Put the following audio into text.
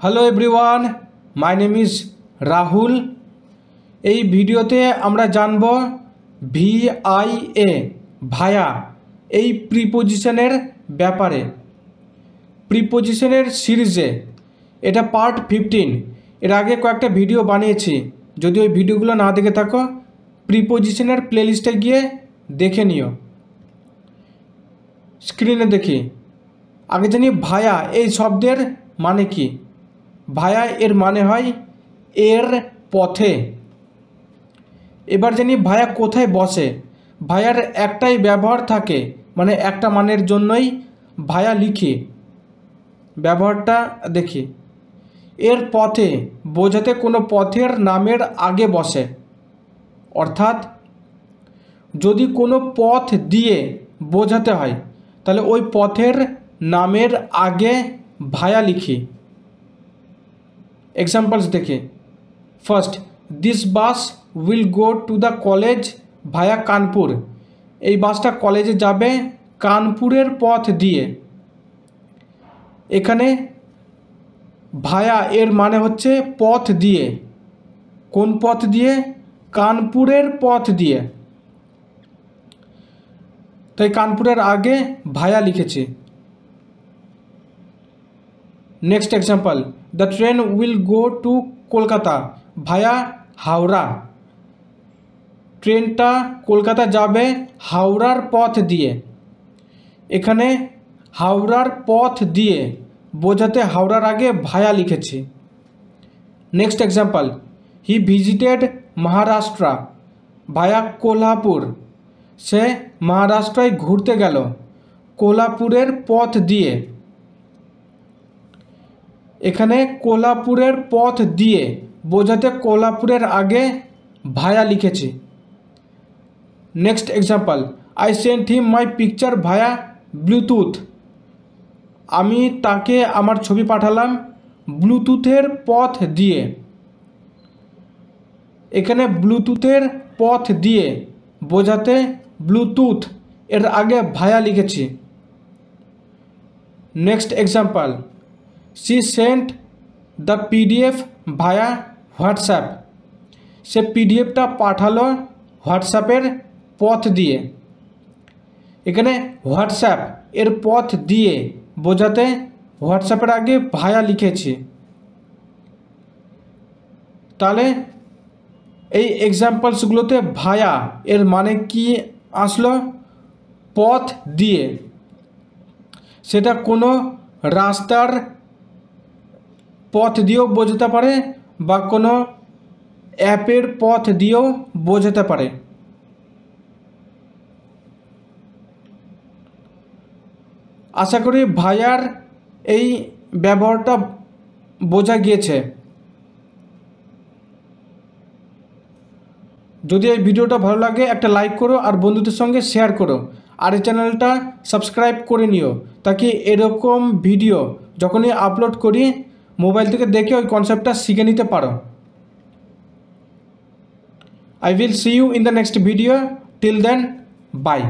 Hello everyone, my name is Rahul. এই ভিডিওতে আমরা জানব ভিআইএ ভায়া এই প্রিপোজিশনের ব্যাপারে। প্রিপোজিশনের সিরিজে এটা পার্ট 15। এর আগে কয়েকটা ভিডিও বানিয়েছি, যদি ওই ভিডিওগুলো না দেখে থাকো প্রিপোজিশনের প্লেলিস্টে গিয়ে দেখে নিও। স্ক্রিনে দেখি। আগে জানি ভায়া এই শব্দের মানে কি। ভায়া এর মানে হয় এর পথে। এবার জানি ভায়া কোথায় বসে। ভায়ার একটাই ব্যবহার থাকে, মানে একটা মানের জন্যই ভায়া লিখি। ব্যবহারটা দেখি। এর পথে বোঝাতে কোনো পথের নামের আগে বসে, অর্থাৎ যদি কোনো পথ দিয়ে বোঝাতে হয় তাহলে ওই পথের নামের আগে ভায়া লিখি। এক্সাম্পলস দেখে। First, this bus will go to the college via Kanpur. এই বাসটা কলেজে যাবে কানপুরের পথ দিয়ে। এখানে ভায়া এর মানে হচ্ছে পথ দিয়ে। কোন পথ দিয়ে? কানপুরের পথ দিয়ে। তাই কানপুরের আগে ভায়া লিখেছি। Next example, the train will go to Kolkata via Howrah. ট্রেনটা কলকাতা যাবে হাওড়ার পথ দিয়ে। এখানে হাওড়ার পথ দিয়ে বোঝাতে হাওড়ার আগে ভায়া লিখেছি। Next example, he visited Maharashtra via Kolhapur. সে মহারাষ্ট্রায় ঘুরতে গেল কোল্হাপুরের পথ দিয়ে। এখানে কোল্হাপুরের পথ দিয়ে বোঝাতে কোল্হাপুরের আগে ভায়া লিখেছি। Next example, I sent him my picture via Bluetooth. আমি তাকে আমার ছবি পাঠালাম ব্লুটুথের পথ দিয়ে। এখানে ব্লুটুথের পথ দিয়ে বোঝাতে ব্লুটুথ এর আগে ভায়া লিখেছি। Next example, she sent the PDF via WhatsApp. সে পিডিএফটা পাঠালো হোয়াটসঅ্যাপের পথ দিয়ে। এখানে হোয়াটসঅ্যাপ এর পথ দিয়ে বোঝাতে হোয়াটসঅ্যাপের আগে ভায়া লিখেছি। তাহলে এই এক্সাম্পলসগুলোতে ভায়া এর মানে কি আসলো? পথ দিয়ে। সেটা কোনো রাস্তার পথ দিয়েও বোঝাতে পারে বা কোনো অ্যাপের পথ দিয়েও বোঝাতে পারে। আশা করি ভায়ার এই ব্যবহারটা বোঝা গিয়েছে। যদি এই ভিডিওটা ভালো লাগে একটা লাইক করো আর বন্ধুদের সঙ্গে শেয়ার করো। আর এই চ্যানেলটা সাবস্ক্রাইব করে নিও, তাকে এরকম ভিডিও যখনই আপলোড করি মোবাইল থেকে দেখে ওই কনসেপ্টটা শিখে নিতে পারো। I will see you in the next video. Till then, bye.